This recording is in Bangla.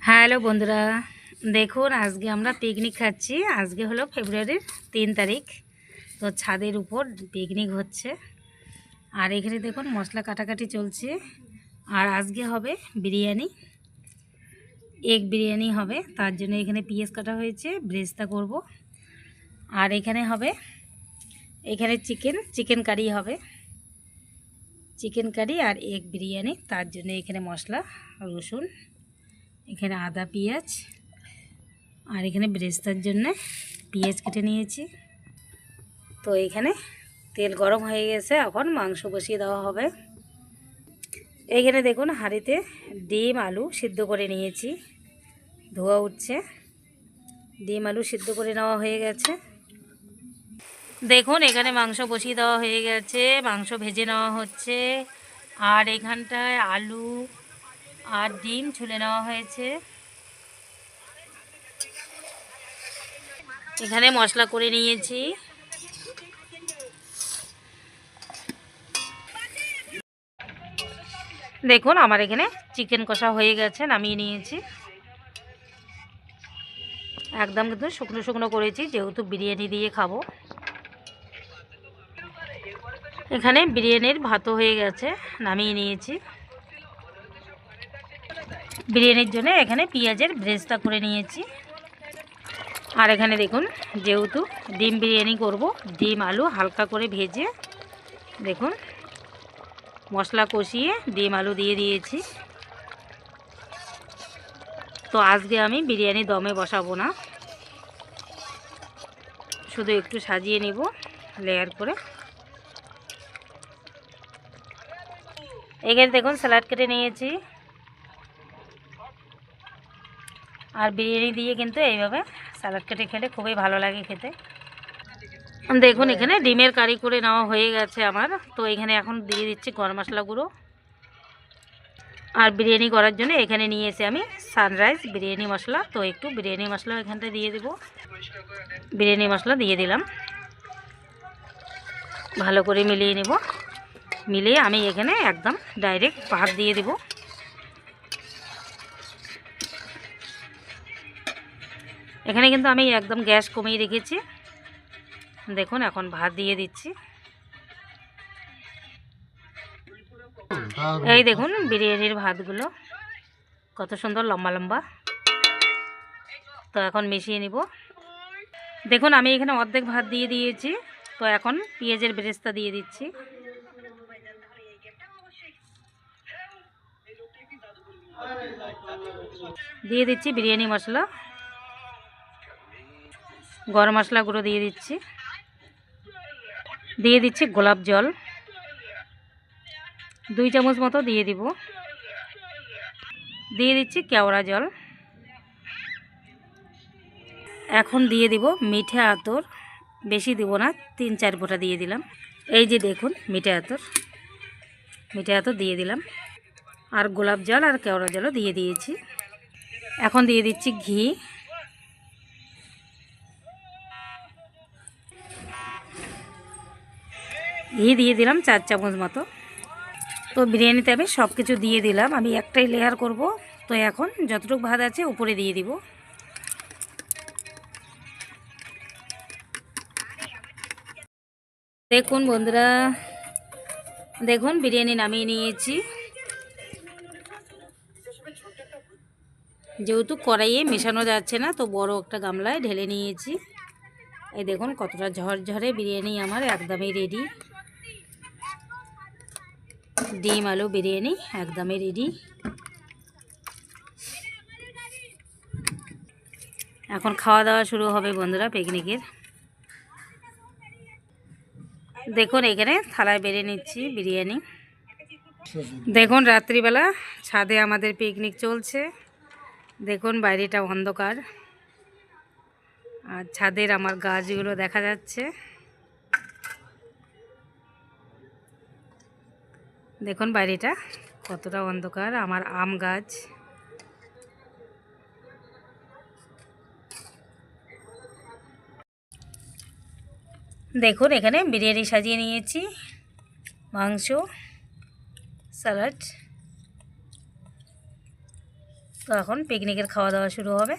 হ্যালো বন্ধুরা, দেখুন আজকে আমরা পিকনিক খাচ্ছি। আজকে হলো ফেব্রুয়ারির 3 তারিখ। তো ছাদের উপর পিকনিক হচ্ছে। আর এখানে দেখুন মশলা কাটাকাটি চলছে। আর আজকে হবে বিরিয়ানি, এগ বিরিয়ানি হবে। তার জন্য এখানে পেঁয়াজ কাটা হয়েছে, ব্রেস্তা করব। আর এখানে হবে, এখানে চিকেন কারি হবে, চিকেন কারি আর এগ বিরিয়ানি। তার জন্য এখানে মশলা, রসুন, এখানে আদা পেঁয়াজ, আর এখানে ব্রেস্তার জন্য পেঁয়াজ কেটে নিয়েছি। তো এখানে তেল গরম হয়ে গেছে, এখন মাংস বসিয়ে দেওয়া হবে। এইখানে দেখুন হাঁড়িতে ডিম আলু সিদ্ধ করে নিয়েছি, ধোয়া উঠছে। ডিম আলু সিদ্ধ করে নেওয়া হয়ে গেছে। দেখুন এখানে মাংস বসিয়ে দেওয়া হয়ে গেছে, মাংস ভেজে নেওয়া হচ্ছে। আর এখানটায় আলু আর ডিম ছুলে নেওয়া হয়েছে। এখানে মশলা করে নিয়েছি। দেখুন আমার এখানে চিকেন কষা হয়ে গেছে, নামিয়ে নিয়েছি। একদম কিন্তু শুকনো শুকনো করেছি, যেহেতু বিরিয়ানি দিয়ে খাবো। এখানে বিরিয়ানির ভাতও হয়ে গেছে, নামিয়ে নিয়েছি। বিরিয়ানির জন্য এখানে পেঁয়াজের ব্রেস্তা করে নিয়েছি। আর এখানে দেখুন, যেহেতু ডিম বিরিয়ানি করব, ডিম আলু হালকা করে ভেজে দেখুন মশলা কষিয়ে ডিম আলু দিয়ে দিয়েছি। তো আজকে আমি বিরিয়ানি দমে বসাবো না, শুধু একটু সাজিয়ে নিব লেয়ার করে। এখানে দেখুন স্যালাড কেটে নিয়েছি। আর বিরিয়ানি দিয়ে কিন্তু এইভাবে স্যালাড কেটে খেলে খুবই ভালো লাগে খেতে। দেখুন এখানে ডিমের কারি করে নেওয়া হয়ে গেছে আমার। তো এখানে এখন দিয়ে দিচ্ছি গরম মশলা গুঁড়ো। আর বিরিয়ানি করার জন্য এখানে নিয়ে এসে আমি সানরাইজ বিরিয়ানি মশলা, তো একটু বিরিয়ানি মশলা এখানটা দিয়ে দেব। বিরিয়ানি মশলা দিয়ে দিলাম, ভালো করে মিলিয়ে নেব। মিলিয়ে আমি এখানে একদম ডাইরেক্ট ভাত দিয়ে দেব। এখানে কিন্তু আমি একদম গ্যাস কমিয়ে রেখেছি। দেখুন এখন ভাত দিয়ে দিচ্ছি। এই দেখুন বিরিয়ানির ভাতগুলো কত সুন্দর লম্বা লম্বা। তো এখন মিশিয়ে নিব। দেখুন আমি এখানে অর্ধেক ভাত দিয়ে দিয়েছি। তো এখন পেঁয়াজের বেরেস্তা দিয়ে দিচ্ছি। দিয়ে দিচ্ছি বিরিয়ানি মশলা, গরম মশলা গুঁড়ো দিয়ে দিচ্ছি। দিয়ে দিচ্ছি গোলাপ জল 2 চামচ মতো দিয়ে দিব। দিয়ে দিচ্ছি কেওড়া জল। এখন দিয়ে দিব মিঠে আতর, বেশি দিব না, 3-4 ফোঁটা দিয়ে দিলাম। এই যে দেখুন মিঠে আতর দিয়ে দিলাম। আর গোলাপ জল আর কেওড়া জলও দিয়ে দিয়েছি। এখন দিয়ে দিচ্ছি ঘি। ঘি দিয়ে দিলাম 4 চামচ মতো। তো বিরিয়ানিতে আমি সব কিছু দিয়ে দিলাম, আমি একটাই লেয়ার করব। তো এখন যতটুকু ভাত আছে উপরে দিয়ে দিব। দেখুন বন্ধুরা, দেখুন বিরিয়ানি নামিয়ে নিয়েছি। যেহেতু কড়াইয়ে মেশানো যাচ্ছে না, তো বড় একটা গামলায় ঢেলে নিয়েছি। এই দেখুন কতটা ঝরঝরে বিরিয়ানি আমার একদমই রেডি। ডিম আলু বিরিয়ানি একদমই রেডি। এখন খাওয়া দাওয়া শুরু হবে বন্ধুরা পিকনিকের। দেখুন এখানে থালায় বেড়ে নিচ্ছি বিরিয়ানি। দেখুন রাত্রিবেলা ছাদে আমাদের পিকনিক চলছে। দেখুন বাইরেটা অন্ধকার, আর ছাদের আমার গাছগুলো দেখা যাচ্ছে। দেখুন বাইরেটা কতটা অন্ধকার, আমার আম গাছ। দেখুন এখানে বিরিয়ানি সাজিয়ে নিয়েছি, মাংস, স্যালাড। তো এখন পিকনিকের খাওয়া দাওয়া শুরু হবে।